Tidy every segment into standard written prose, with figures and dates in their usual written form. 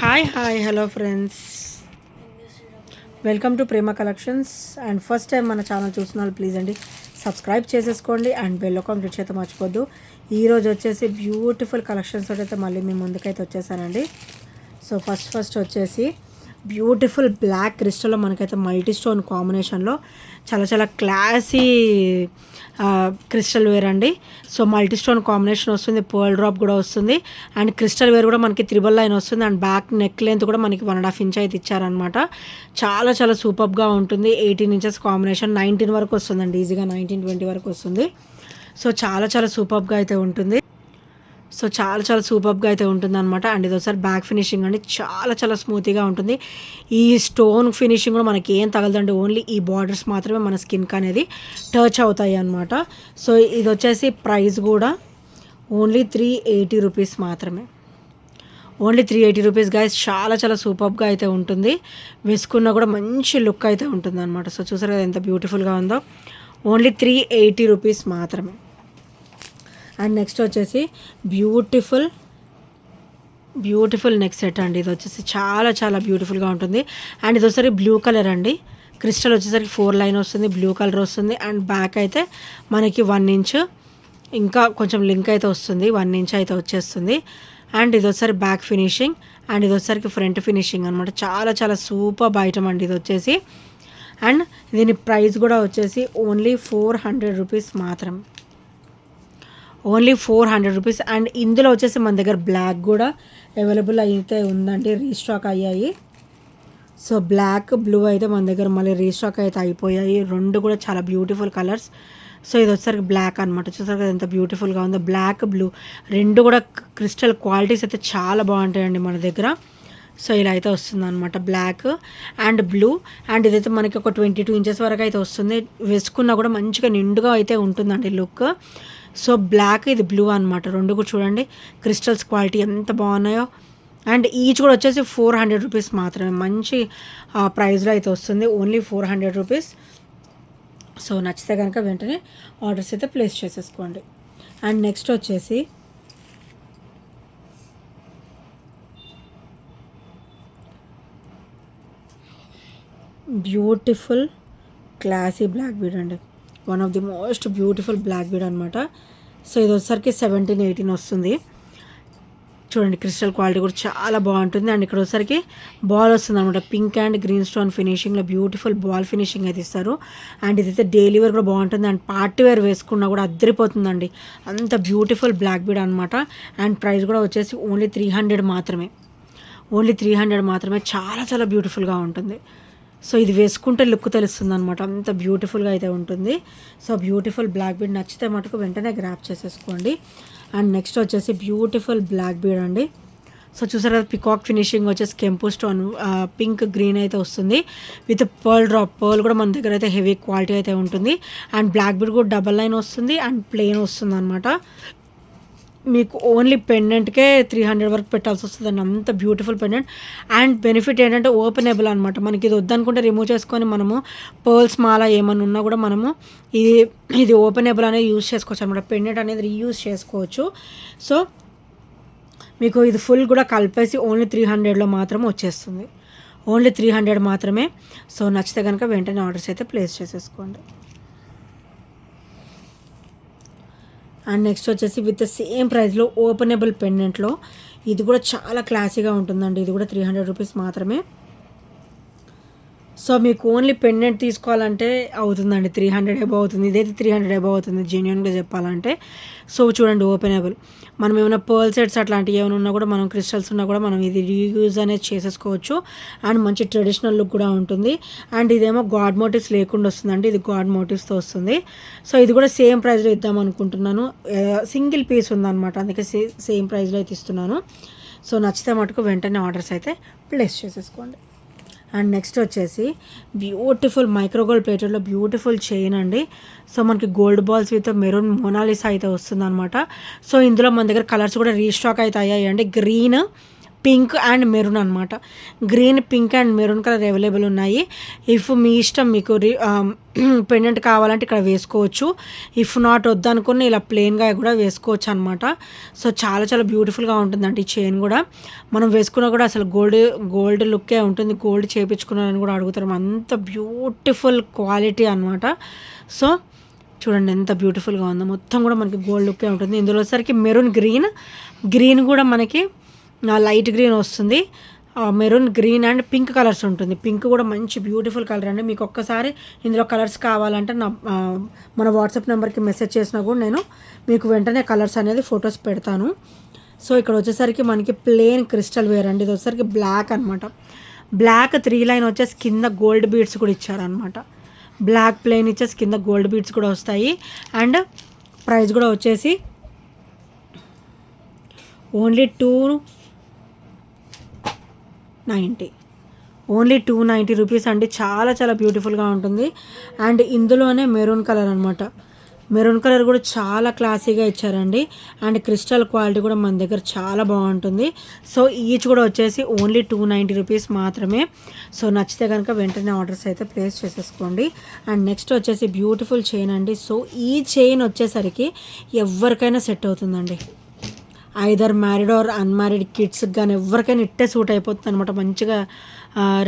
Hi hello friends, welcome to Prema collections. And first time మన channel చూసిన వాళ్ళు please అండి సబ్స్క్రైబ్ చేసేసుకోండి అండ్ బెల్ ఐకాన్ క్లిక్ చేయడం మర్చిపోద్దు. ఈరోజు వచ్చేసి బ్యూటిఫుల్ కలెక్షన్స్ అయితే మళ్ళీ మీ ముందుకైతే వచ్చేసానండి. సో ఫస్ట్ వచ్చేసి బ్యూటిఫుల్ బ్లాక్ క్రిస్టల్లో మనకైతే మల్టీ స్టోన్ కాంబినేషన్లో చాలా క్లాసీ క్రిస్టల్ వేర్ అండి. సో మల్టీ స్టోన్ కాంబినేషన్ వస్తుంది, పర్ల్ డ్రాప్ కూడా వస్తుంది అండ్ క్రిస్టల్ వేర్ కూడా మనకి 3/9 వస్తుంది అండ్ బ్యాక్ నెక్ లెంత్ కూడా మనకి 1.5 ఇంచ్ అయితే ఇచ్చారనమాట. చాలా సూపర్గా ఉంటుంది. 18 ఇంచెస్ కాంబినేషన్ 19 వరకు వస్తుందండి, ఈజీగా 19-20 వరకు వస్తుంది. సో చాలా సూపర్గా అయితే ఉంటుంది. సో చాలా సూపర్గా అయితే ఉంటుంది అనమాట. అండ్ ఇది ఒకసారి బ్యాక్ ఫినిషింగ్ అండి, చాలా స్మూత్గా ఉంటుంది. ఈ స్టోన్ ఫినిషింగ్ కూడా మనకి ఏం తగలదండి, ఓన్లీ ఈ బార్డర్స్ మాత్రమే మన స్కిన్కి అనేది టచ్ అవుతాయి అనమాట. సో ఇది వచ్చేసి ప్రైస్ కూడా ఓన్లీ 380 రూపీస్ మాత్రమే. Only 380 rupees guys. చాలా సూపర్గా అయితే ఉంటుంది, వేసుకున్నా కూడా మంచి లుక్ అయితే ఉంటుంది అనమాట. సో చూసారు కదా ఎంత బ్యూటిఫుల్గా ఉందో. ఓన్లీ 380 రూపీస్ మాత్రమే. అండ్ నెక్స్ట్ వచ్చేసి బ్యూటిఫుల్ నెక్ సెట్ అండి. ఇది వచ్చేసి చాలా బ్యూటిఫుల్గా ఉంటుంది. అండ్ ఇది వచ్చేసరికి బ్లూ కలర్ అండి. క్రిస్టల్ వచ్చేసరికి 4 లైన్ వస్తుంది, బ్లూ కలర్ వస్తుంది అండ్ బ్యాక్ అయితే మనకి 1 ఇంచ్ ఇంకా కొంచెం లింక్ అయితే వస్తుంది, 1 ఇంచ్ అయితే వచ్చేస్తుంది. అండ్ ఇది వచ్చేసరి బ్యాక్ ఫినిషింగ్ అండ్ ఇది వచ్చేసరికి ఫ్రంట్ ఫినిషింగ్ అనమాట. చాలా సూపర్ ఐటమ్ అండి ఇది వచ్చేసి. అండ్ దీని ప్రైస్ కూడా వచ్చేసి ఓన్లీ 400 రూపీస్ మాత్రమే. Only 400 rupees. అండ్ ఇందులో వచ్చేసి మన దగ్గర బ్లాక్ కూడా అవైలబుల్ అయితే ఉందండి, రీస్టాక్ అయ్యాయి. సో బ్లాక్ బ్లూ అయితే మన దగ్గర మళ్ళీ రీస్టాక్ అయితే అయిపోయాయి, రెండు కూడా చాలా బ్యూటిఫుల్ కలర్స్. సో ఇది వచ్చేసరికి బ్లాక్ అనమాట. చూసారు కదా ఎంత బ్యూటిఫుల్గా ఉందో. బ్లాక్ బ్లూ రెండు కూడా క్రిస్టల్ క్వాలిటీస్ అయితే చాలా బాగుంటాయండి మన దగ్గర. సో ఇలా అయితే వస్తుంది అనమాట, బ్లాక్ అండ్ బ్లూ. అండ్ ఇదైతే మనకి ఒక 22 ఇంచెస్ వరకు అయితే వస్తుంది, వేసుకున్నా కూడా మంచిగా నిండుగా అయితే ఉంటుందండి లుక్. సో బ్లాక్ ఇది బ్లూ అనమాట, రెండు కూడా చూడండి క్రిస్టల్స్ క్వాలిటీ ఎంత బాగున్నాయో. అండ్ ఈచ్ కూడా వచ్చేసి 400 రూపీస్ మాత్రమే, మంచి ప్రైస్లో అయితే వస్తుంది. Only 400 rupees. సో నచ్చితే కనుక వెంటనే ఆర్డర్స్ అయితే ప్లేస్ చేసేసుకోండి. అండ్ నెక్స్ట్ వచ్చేసి బ్యూటిఫుల్ క్లాసీ బ్లాక్ బీడ్ అండి, one of the most beautiful black bead అనమాట. సో ఇది వచ్చేసరికి 17-18 వస్తుంది. చూడండి క్రిస్టల్ క్వాలిటీ కూడా చాలా బాగుంటుంది. అండ్ ఇక్కడ వచ్చేసరికి బాల్ వస్తుంది అనమాట, పింక్ అండ్ గ్రీన్ స్టోన్ ఫినిషింగ్లో బ్యూటిఫుల్ బాల్ ఫినిషింగ్ అయితే ఇస్తారు. అండ్ ఇదైతే డైలీ వేర్ కూడా బాగుంటుంది అండ్ పార్టీ వేర్ వేసుకున్నా కూడా అద్దరిపోతుందండి, అంత బ్యూటిఫుల్ బ్లాక్ బీడ్ అనమాట. అండ్ ప్రైస్ కూడా వచ్చేసి ఓన్లీ 300 మాత్రమే. ఓన్లీ 300 మాత్రమే. చాలా బ్యూటిఫుల్గా ఉంటుంది. సో ఇది వేసుకుంటే లుక్ తెలుస్తుంది అనమాట, అంత బ్యూటిఫుల్గా అయితే ఉంటుంది. సో బ్యూటిఫుల్ బ్లాక్ బీడ్ నచ్చితే మటుకు వెంటనే గ్రాప్ చేసేసుకోండి. అండ్ నెక్స్ట్ వచ్చేసి బ్యూటిఫుల్ బ్లాక్ బీడ్ అండి. సో చూసారు కదా పికాక్ ఫినిషింగ్ వచ్చేసి కెంపు స్టోన్ పింక్ గ్రీన్ అయితే వస్తుంది విత్ పర్ల్ డ్రాప్. పర్ల్ కూడా మన దగ్గర అయితే హెవీ క్వాలిటీ అయితే ఉంటుంది. అండ్ బ్లాక్ బీడ్ కూడా డబల్ లైన్ వస్తుంది అండ్ ప్లెయిన్ వస్తుంది అనమాట. మీకు ఓన్లీ పెండెంట్కే 300 వరకు పెట్టాల్సి వస్తుందండి, అంత బ్యూటిఫుల్ పెండెంట్. అండ్ బెనిఫిట్ ఏంటంటే ఓపెనబుల్ అనమాట, మనకి ఇది వద్దనుకుంటే రిమూవ్ చేసుకొని మనము పర్ల్స్ మాల ఏమన్నా ఉన్నా కూడా మనము ఇది ఓపెనబుల్ అనేది యూజ్ చేసుకోవచ్చు అనమాట. పెండెంట్ అనేది రీయూజ్ చేసుకోవచ్చు. సో మీకు ఇది ఫుల్ కూడా కలిపేసి ఓన్లీ 300లో మాత్రం వచ్చేస్తుంది. ఓన్లీ 300 మాత్రమే. సో నచ్చితే కనుక వెంటనే ఆర్డర్స్ అయితే ప్లేస్ చేసేసుకోండి. అండ్ నెక్స్ట్ వచ్చేసి విత్ సేమ్ ప్రైస్లో ఓపెనబుల్ పెండెంట్లో ఇది కూడా చాలా క్లాసీగా ఉంటుందండి. ఇది కూడా 300 రూపీస్ మాత్రమే. సో మీకు ఓన్లీ పెండెంట్ తీసుకోవాలంటే అవుతుందండి 300 అబౌవ్ అవుతుంది, ఇదైతే 300 అబౌవ్ అవుతుంది జెన్యున్గా చెప్పాలంటే. సో చూడండి ఓపెనబుల్, మనం ఏమైనా పర్ల్ సెట్స్ అట్లాంటివి ఏమైనా ఉన్నా కూడా మనం క్రిస్టల్స్ ఉన్నా కూడా మనం ఇది రీయూజ్ అనేది చేసేసుకోవచ్చు. అండ్ మంచి ట్రెడిషనల్ లుక్ కూడా ఉంటుంది. అండ్ ఇదేమో గాడ్ మోటివ్స్ లేకుండా వస్తుందండి, ఇది గాడ్ మోటివ్స్తో వస్తుంది. సో ఇది కూడా సేమ్ ప్రైస్లో ఇద్దాం అనుకుంటున్నాను, సింగిల్ పీస్ ఉందన్నమాట, అందుకే సేమ్ ప్రైస్లో అయితే ఇస్తున్నాను. సో నచ్చితే మటుకు వెంటనే ఆర్డర్స్ అయితే ప్లేస్ చేసేసుకోండి. అండ్ నెక్స్ట్ వచ్చేసి బ్యూటిఫుల్ మైక్రోగోల్డ్ ప్లేటెడ్లో బ్యూటిఫుల్ చైన్ అండి. సో మనకి gold balls with maroon Mona Lisa అయితే వస్తుంది అనమాట. సో ఇందులో మన దగ్గర కలర్స్ కూడా రీస్టాక్ అయితే అయ్యాయి అండి, గ్రీన్ పింక్ అండ్ మెరూన్ అనమాట. Green, pink and maroon colour available ఉన్నాయి. ఇఫ్ మీ ఇష్టం, మీకు పెండెంట్ కావాలంటే ఇక్కడ వేసుకోవచ్చు. ఇఫ్ నాట్ వద్దనుకుని ఇలా ప్లెయిన్గా కూడా వేసుకోవచ్చు అనమాట. సో చాలా చాలా బ్యూటిఫుల్గా ఉంటుందండి ఈ చైన్ కూడా. మనం వేసుకున్నా కూడా అసలు గోల్డ్ లుక్కే ఉంటుంది. గోల్డ్ చేయించుకున్నారని కూడా అడుగుతారు, అంత బ్యూటిఫుల్ క్వాలిటీ అనమాట. సో చూడండి ఎంత బ్యూటిఫుల్గా ఉందో, మొత్తం కూడా మనకి గోల్డ్ లుక్కే ఉంటుంది. ఇందులో సరికి మెరూన్ గ్రీన్ కూడా మనకి లైట్ గ్రీన్ వస్తుంది. Maroon, green and pink colours ఉంటుంది. పింక్ కూడా మంచి బ్యూటిఫుల్ కలర్ అండి. మీకు ఒక్కసారి ఇందులో కలర్స్ కావాలంటే మన వాట్సాప్ నెంబర్కి మెసేజ్ చేసినా కూడా నేను మీకు వెంటనే కలర్స్ అనేది ఫొటోస్ పెడతాను. సో ఇక్కడ వచ్చేసరికి మనకి ప్లెయిన్ క్రిస్టల్ వేర్ అండి. ఇది వచ్చేసరికి బ్లాక్ అనమాట. బ్లాక్ 3 లైన్ వచ్చేసి కింద గోల్డ్ బీడ్స్ కూడా ఇచ్చారనమాట. బ్లాక్ ప్లెయిన్ ఇచ్చేసి కింద గోల్డ్ బీడ్స్ కూడా వస్తాయి. అండ్ ప్రైస్ కూడా వచ్చేసి ఓన్లీ 290 రూపీస్ అండి. చాలా చాలా బ్యూటిఫుల్గా ఉంటుంది. అండ్ ఇందులోనే మెరూన్ కలర్ అనమాట. మెరూన్ కలర్ కూడా చాలా క్లాసీగా ఇచ్చారండి. అండ్ క్రిస్టల్ క్వాలిటీ కూడా మన దగ్గర చాలా బాగుంటుంది. సో ఈచ్ కూడా వచ్చేసి ఓన్లీ 290 రూపీస్ మాత్రమే. సో నచ్చితే కనుక వెంటనే ఆర్డర్స్ అయితే ప్లేస్ చేసేసుకోండి. అండ్ నెక్స్ట్ వచ్చేసి బ్యూటిఫుల్ చైన్ అండి. సో ఈ చైన్ వచ్చేసరికి ఎవరికైనా సెట్ అవుతుందండి. ఐదర్ మ్యారీడ్ ఆర్ అన్మ్యారీడ్ కిడ్స్కి కానీ ఎవరికైనా ఇట్టే సూట్ అయిపోతుంది అనమాట. మంచిగా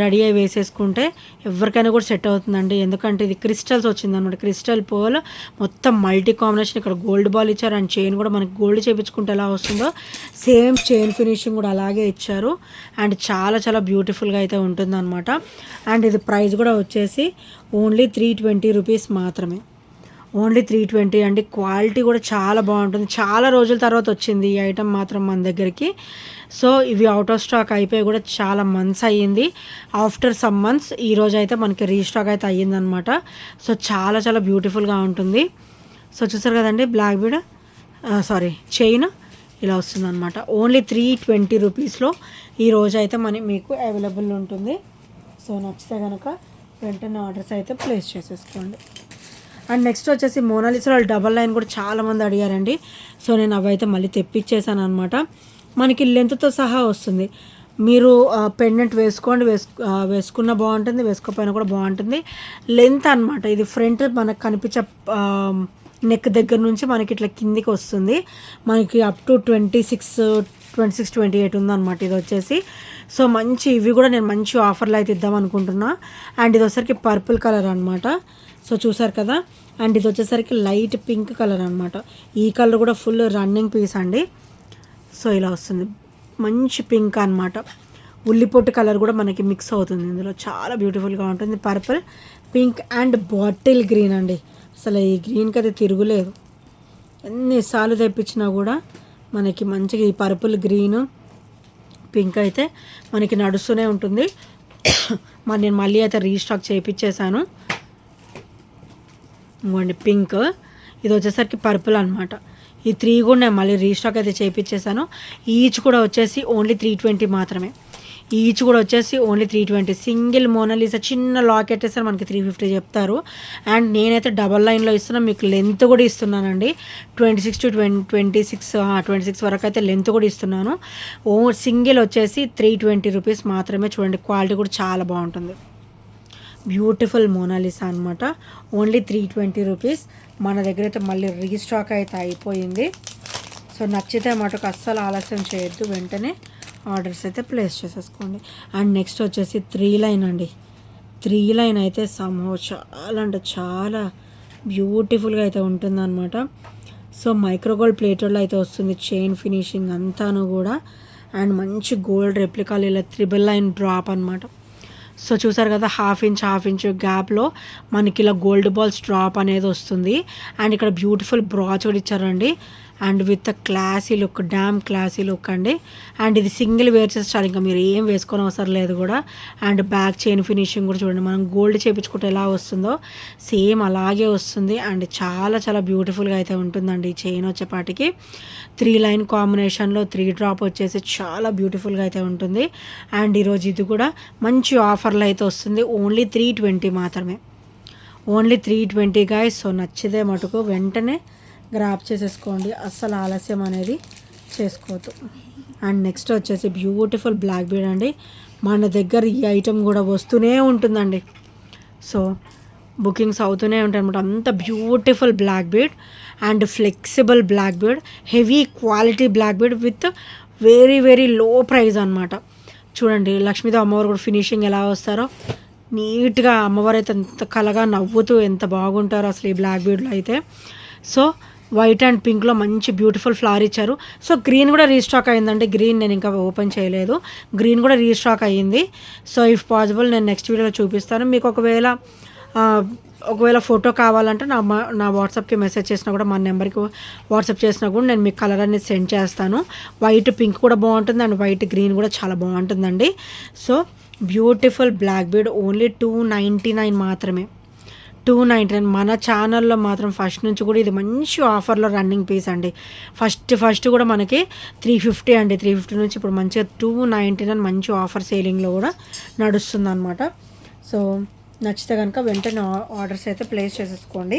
రెడీ అయ్యి వేసేసుకుంటే ఎవరికైనా కూడా సెట్ అవుతుందండి. ఎందుకంటే ఇది క్రిస్టల్స్ వచ్చిందనమాట. క్రిస్టల్ పోల్ మొత్తం మల్టీ కాంబినేషన్. ఇక్కడ గోల్డ్ బాల్ ఇచ్చారు. అండ్ చైన్ కూడా మనకి గోల్డ్ చేయించుకుంటే ఎలా వస్తుందో సేమ్ చైన్ ఫినిషింగ్ కూడా అలాగే ఇచ్చారు. అండ్ చాలా చాలా బ్యూటిఫుల్గా అయితే ఉంటుందన్నమాట. అండ్ ఇది ప్రైస్ కూడా వచ్చేసి ఓన్లీ 320 రూపీస్ మాత్రమే. ఓన్లీ 320 అండి. క్వాలిటీ కూడా చాలా బాగుంటుంది. చాలా రోజుల తర్వాత వచ్చింది ఈ ఐటమ్ మాత్రం మన దగ్గరికి. సో ఇవి అవుట్ ఆఫ్ స్టాక్ అయిపోయి కూడా చాలా మంత్స్ అయ్యింది. ఆఫ్టర్ సమ్ మంత్స్ ఈరోజు అయితే మనకి రీస్టాక్ అయితే అయ్యిందనమాట. సో చాలా చాలా బ్యూటిఫుల్గా ఉంటుంది. సో చూసారు కదండి, బ్లాక్ బీడ్ చైన్ ఇలా వస్తుందన్నమాట. ఓన్లీ 320 రూపీస్లో ఈరోజు అయితే మీకు అవైలబుల్ ఉంటుంది. సో నచ్చితే కనుక వెంటనే ఆర్డర్స్ అయితే ప్లేస్ చేసేసుకోండి. అండ్ నెక్స్ట్ వచ్చేసి మోనాలిసాలో డబల్ లైన్ కూడా చాలామంది అడిగారండి. సో నేను అవి అయితే మళ్ళీ తెప్పించేసాను అనమాట. మనకి లెంత్తో సహా వస్తుంది. మీరు పెండెంట్ వేసుకున్న బాగుంటుంది, వేసుకోపోయినా కూడా బాగుంటుంది. లెంత్ అనమాట. ఇది ఫ్రంట్ మనకు కనిపించే నెక్ దగ్గర నుంచి మనకి ఇట్లా కిందికి వస్తుంది. మనకి అప్ టు 26-28 ఉందన్నమాట ఇది వచ్చేసి. సో మంచి ఇవి కూడా నేను మంచి ఆఫర్లో అయితే ఇద్దాం అనుకుంటున్నా. అండ్ ఇది వచ్చేసరికి పర్పుల్ కలర్ అనమాట. సో చూసారు కదా. అండ్ ఇది వచ్చేసరికి లైట్ పింక్ కలర్ అనమాట. ఈ కలర్ కూడా ఫుల్ రన్నింగ్ పీస్ అండి. సో ఇలా వస్తుంది, మంచి పింక్ అనమాట. ఉల్లిపొట్టు కలర్ కూడా మనకి మిక్స్ అవుతుంది ఇందులో. చాలా బ్యూటిఫుల్గా ఉంటుంది. Purple, pink and bottle green అండి. అసలు ఈ గ్రీన్కి అయితే తిరుగులేదు. ఎన్నిసార్లు తెప్పించినా కూడా మనకి మంచిగా ఈ పర్పుల్, గ్రీన్, పింక్ అయితే మనకి నడుస్తూనే ఉంటుంది. నేను మళ్ళీ అయితే రీస్టాక్ చేయించేసాను. ఇంకోండి పింక్, ఇది వచ్చేసరికి పర్పుల్ అనమాట. ఈ 3 కూడా నేను మళ్ళీ రీస్టాక్ అయితే చేయించేసాను. ఈచ్ కూడా వచ్చేసి ఓన్లీ 320 మాత్రమే. ఈచ్ కూడా వచ్చేసి ఓన్లీ 320. సింగిల్ మోనాలిసా చిన్న లాకెట్ వేస్తే మనకి 350 చెప్తారు. అండ్ నేనైతే డబల్ లైన్లో ఇస్తున్నా. మీకు లెంత్ కూడా ఇస్తున్నానండి. 26 వరకు అయితే లెంత్ కూడా ఇస్తున్నాను. సింగిల్ వచ్చేసి 320 రూపీస్ మాత్రమే. చూడండి క్వాలిటీ కూడా చాలా బాగుంటుంది. బ్యూటిఫుల్ మోనాలిసా అనమాట. Only 320 rupees. మన దగ్గర అయితే మళ్ళీ రీస్టాక్ అయితే అయిపోయింది. సో నచ్చితే మటుకు అస్సలు ఆలస్యం చేయొద్దు, వెంటనే ఆర్డర్స్ అయితే ప్లేస్ చేసేసుకోండి. అండ్ నెక్స్ట్ వచ్చేసి 3 లైన్ అండి. 3 లైన్ అయితే చాలా అంటే చాలా బ్యూటిఫుల్గా అయితే ఉంటుందన్నమాట. సో మైక్రోగోల్డ్ ప్లేటర్లో అయితే వస్తుంది చైన్ ఫినిషింగ్ అంతాను కూడా. అండ్ మంచి గోల్డ్ రెప్లికాలు ఇలా 3 లైన్ డ్రాప్ అనమాట. సో చూసారు కదా, హాఫ్ ఇంచ్ గ్యాప్లో మనకి ఇలా గోల్డ్ బాల్స్ డ్రాప్ అనేది వస్తుంది. అండ్ ఇక్కడ బ్యూటిఫుల్ బ్రాచ్ కూడా ఇచ్చారండి. And with classy look, dam classy look అండి. అండ్ ఇది సింగిల్ వేర్ చేస్తారు, ఇంకా మీరు ఏం వేసుకొని అవసరం లేదు కూడా. అండ్ బ్యాక్ చైన్ ఫినిషింగ్ కూడా చూడండి, మనం గోల్డ్ చేయించుకుంటే ఎలా వస్తుందో సేమ్ అలాగే వస్తుంది. అండ్ చాలా చాలా బ్యూటిఫుల్గా అయితే ఉంటుందండి ఈ చైన్ వచ్చేపాటికి. 3 లైన్ కాంబినేషన్లో 3 డ్రాప్ వచ్చేసి చాలా బ్యూటిఫుల్గా అయితే ఉంటుంది. అండ్ ఈరోజు ఇది కూడా మంచి ఆఫర్లో అయితే వస్తుంది. ఓన్లీ 320 మాత్రమే. Only 320 guys. సో నచ్చితే మటుకు వెంటనే గ్రాప్ చేసేసుకోండి, అస్సలు ఆలస్యం అనేది చేసుకోవద్దు. అండ్ నెక్స్ట్ వచ్చేసి బ్యూటిఫుల్ బ్లాక్ బీడ్ అండి. మన దగ్గర ఈ ఐటెం కూడా వస్తూనే ఉంటుందండి. సో బుకింగ్స్ అవుతూనే ఉంటాయి అనమాట. అంత beautiful black bead and flexible black bead, heavy quality black bead with very very low price అనమాట. చూడండి లక్ష్మీదేవి అమ్మవారు కూడా ఫినిషింగ్ ఎలా వస్తారో నీట్గా, అమ్మవారు అయితే ఎంత కలగా నవ్వుతూ ఎంత బాగుంటారో అసలు ఈ బ్లాక్ బీడ్లో అయితే. సో వైట్ అండ్ పింక్లో మంచి బ్యూటిఫుల్ ఫ్లవర్ ఇచ్చారు. సో గ్రీన్ కూడా రీస్టాక్ అయ్యిందండి. గ్రీన్ నేను ఇంకా ఓపెన్ చేయలేదు, గ్రీన్ కూడా రీస్టాక్ అయ్యింది. సో ఇఫ్ పాసిబుల్ నేను నెక్స్ట్ వీడియోలో చూపిస్తాను మీకు. ఒకవేళ ఫోటో కావాలంటే నా వాట్సాప్కి మెసేజ్ చేసినా కూడా, మా నెంబర్కి వాట్సాప్ చేసినా కూడా నేను మీకు కలర్ అనేది సెండ్ చేస్తాను. వైట్ పింక్ కూడా బాగుంటుంది అండ్ వైట్ గ్రీన్ కూడా చాలా బాగుంటుందండి. So beautiful black bead only 299 మాత్రమే, 299. మన ఛానల్లో మాత్రం ఫస్ట్ నుంచి కూడా ఇది మంచి ఆఫర్లో రన్నింగ్ పీస్ అండి. ఫస్ట్ కూడా మనకి 350 అండి. 350 నుంచి ఇప్పుడు మంచిగా 299 మంచి ఆఫర్ సేలింగ్లో కూడా నడుస్తుంది అనమాట. సో నచ్చితే కనుక వెంటనే ఆర్డర్స్ అయితే ప్లేస్ చేసేసుకోండి.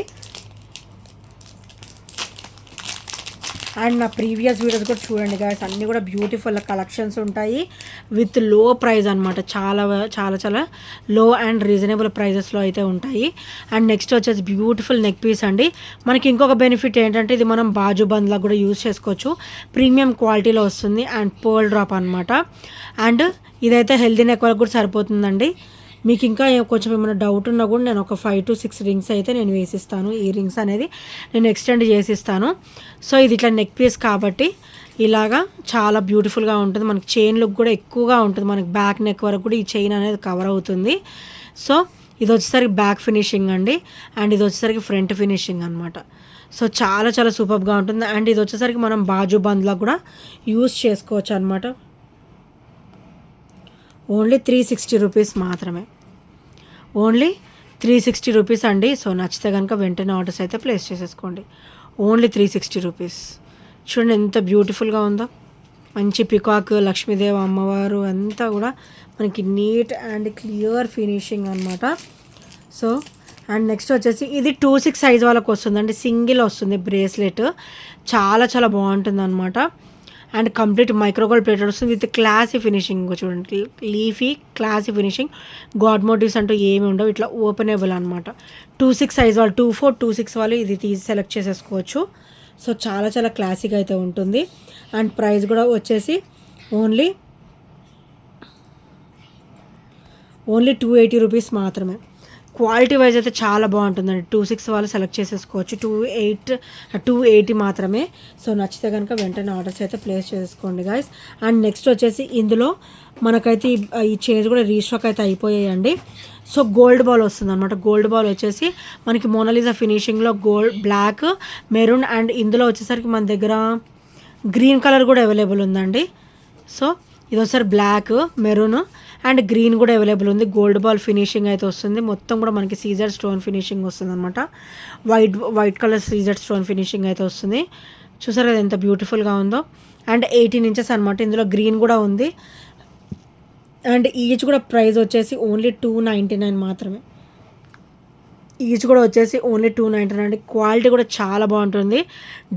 అండ్ నా ప్రీవియస్ వీడియోస్ కూడా చూడండి గాయస్, అన్నీ కూడా బ్యూటిఫుల్ కలెక్షన్స్ ఉంటాయి విత్ లో ప్రైస్ అనమాట. చాలా చాలా చాలా లో అండ్ రీజనబుల్ ప్రైజెస్లో అయితే ఉంటాయి. అండ్ నెక్స్ట్ వచ్చేసి బ్యూటిఫుల్ నెక్ పీస్ అండి. మనకి ఇంకొక బెనిఫిట్ ఏంటంటే ఇది మనం బాజు బంద్లా కూడా యూజ్ చేసుకోవచ్చు. ప్రీమియం క్వాలిటీలో వస్తుంది అండ్ పర్ల్ డ్రాప్ అనమాట. అండ్ ఇదైతే హెల్దీ నెక్ వరకు కూడా సరిపోతుందండి. మీకు ఇంకా కొంచెం ఏమైనా డౌట్ ఉన్నా కూడా నేను ఒక 5 to 6 రింగ్స్ అయితే నేను వేసిస్తాను. ఈ రింగ్స్ అనేది నేను ఎక్స్టెండ్ చేసిస్తాను. సో ఇది ఇట్లా నెక్ పీస్ కాబట్టి ఇలాగా చాలా బ్యూటిఫుల్గా ఉంటుంది. మనకి చైన్ లుక్ కూడా ఎక్కువగా ఉంటుంది. మనకి బ్యాక్ నెక్ వరకు కూడా ఈ చైన్ అనేది కవర్ అవుతుంది. సో ఇది వచ్చేసరికి బ్యాక్ ఫినిషింగ్ అండి అండ్ ఇది వచ్చేసరికి ఫ్రంట్ ఫినిషింగ్ అనమాట. సో చాలా చాలా సూపర్గా ఉంటుంది. అండ్ ఇది వచ్చేసరికి మనం బాజు బంద్లా కూడా యూస్ చేసుకోవచ్చు అనమాట. ఓన్లీ 360 రూపీస్ మాత్రమే, ఓన్లీ 360 రూపీస్ అండి. సో నచ్చితే కనుక వెంటనే ఆర్డర్స్ అయితే ప్లేస్ చేసేసుకోండి. Only 360 rupees. చూడండి ఎంత బ్యూటిఫుల్గా ఉందో. మంచి పికాక్, లక్ష్మీదేవి అమ్మవారు అంతా కూడా మనకి నీట్ అండ్ క్లియర్ ఫినిషింగ్ అనమాట. సో అండ్ నెక్స్ట్ వచ్చేసి ఇది 2-6 సైజ్ వాళ్ళకి వస్తుందండి. సింగిల్ వస్తుంది బ్రేస్లెట్, చాలా చాలా బాగుంటుంది అనమాట. అండ్ కంప్లీట్ మైక్రోగోల్డ్ ప్లేటెడ్ వస్తుంది విత్ క్లాసీ ఫినిషింగ్. చూడండి leafy classy finishing, god motives అంటూ ఏమి ఉండవు, ఇట్లా ఓపెనబుల్ అనమాట. 2-6 సైజ్ వాళ్ళు, 2-4, 2-6 వాళ్ళు ఇది తీసి సెలెక్ట్ చేసేసుకోవచ్చు. సో చాలా చాలా క్లాసిక్ అయితే ఉంటుంది. అండ్ ప్రైస్ కూడా వచ్చేసి ఓన్లీ 280 రూపీస్ మాత్రమే. క్వాలిటీ వైజ్ అయితే చాలా బాగుంటుందండి. 2-6 వాళ్ళు సెలెక్ట్ చేసేసుకోవచ్చు. 280 మాత్రమే. సో నచ్చితే కనుక వెంటనే ఆర్డర్స్ అయితే ప్లేస్ చేసుకోండి గాయస్. అండ్ నెక్స్ట్ వచ్చేసి ఇందులో మనకైతే ఈ చైన్స్ కూడా రీస్టాక్ అయితే అయిపోయాయండి. సో గోల్డ్ బాల్ వస్తుంది అనమాట. గోల్డ్ బాల్ వచ్చేసి మనకి మోనాలిసా ఫినిషింగ్లో గోల్డ్, బ్లాక్, మెరూన్ అండ్ ఇందులో వచ్చేసరికి మన దగ్గర గ్రీన్ కలర్ కూడా అవైలబుల్ ఉందండి. సో ఇది ఒకసారి బ్లాక్, మెరూన్ అండ్ గ్రీన్ కూడా అవైలబుల్ ఉంది. గోల్డ్ బాల్ ఫినిషింగ్ అయితే వస్తుంది. మొత్తం కూడా మనకి సీజర్ స్టోన్ ఫినిషింగ్ వస్తుంది అనమాట. White colour Caesar stone finishing అయితే వస్తుంది. చూసారు కదా ఎంత బ్యూటిఫుల్గా ఉందో. అండ్ 18 ఇంచెస్ అనమాట. ఇందులో గ్రీన్ కూడా ఉంది. అండ్ ఈచ్ కూడా ప్రైస్ వచ్చేసి ఓన్లీ 299 మాత్రమే. ఈచ్ కూడా వచ్చేసి ఓన్లీ 299. క్వాలిటీ కూడా చాలా బాగుంటుంది.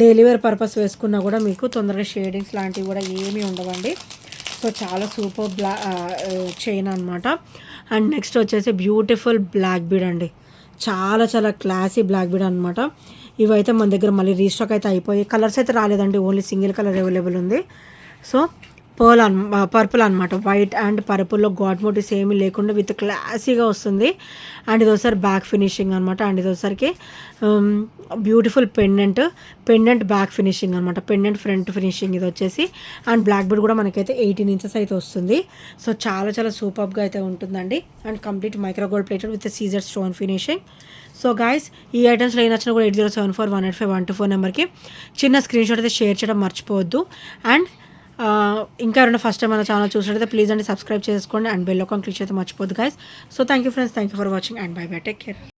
డైలీ వేర్ పర్పస్ వేసుకున్నా కూడా మీకు తొందరగా షేడింగ్స్ లాంటివి కూడా ఏమీ ఉండవండి. సో చాలా సూపర్ చైన్ అనమాట. అండ్ నెక్స్ట్ వచ్చేసి బ్యూటిఫుల్ బ్లాక్ బీడ్ అండి. చాలా చాలా క్లాసీ బ్లాక్ బీడ్ అనమాట. ఇవైతే మన దగ్గర మళ్ళీ రీస్టాక్ అయితే అయిపోయి, కలర్స్ అయితే రాలేదండి, ఓన్లీ సింగిల్ కలర్ అవైలబుల్ ఉంది. సో పర్పుల్ అనమాట. వైట్ అండ్ పర్పుల్లో గాడ్ మోటివ్స్ ఏమీ లేకుండా విత్ క్లాసీగా వస్తుంది. అండ్ ఇది ఒకసారి బ్యాక్ ఫినిషింగ్ అనమాట. అండ్ ఇది ఒకసారికి బ్యూటిఫుల్ పెండెంట్ బ్యాక్ ఫినిషింగ్ అనమాట. పెండెంట్ ఫ్రంట్ ఫినిషింగ్ ఇది వచ్చేసి. అండ్ బ్లాక్ బీడ్ కూడా మనకైతే 18 ఇంచెస్ అయితే వస్తుంది. సో చాలా చాలా సూపర్గా అయితే ఉంటుందండి. And complete micro gold plated with Caesar stone finishing. So guys ఈ ఐటమ్స్లో ఏ నచ్చినా కూడా 8074185124 నెంబర్కి చిన్న స్క్రీన్ షాట్ అయితే షేర్ చేయడం మర్చిపోవద్దు. అండ్ ఇంకా ఎవరైనా ఫస్ట్ టైం మన ఛానల్ చూసినట్టయితే ప్లీజ్ అండి సబ్స్క్రైబ్ చేసుకోండి అండ్ బెల్ ఐకాన్ క్లిక్ చేస్తే మర్చిపోద్దు guys. So thank you friends, thank you for watching and bye bye, take care.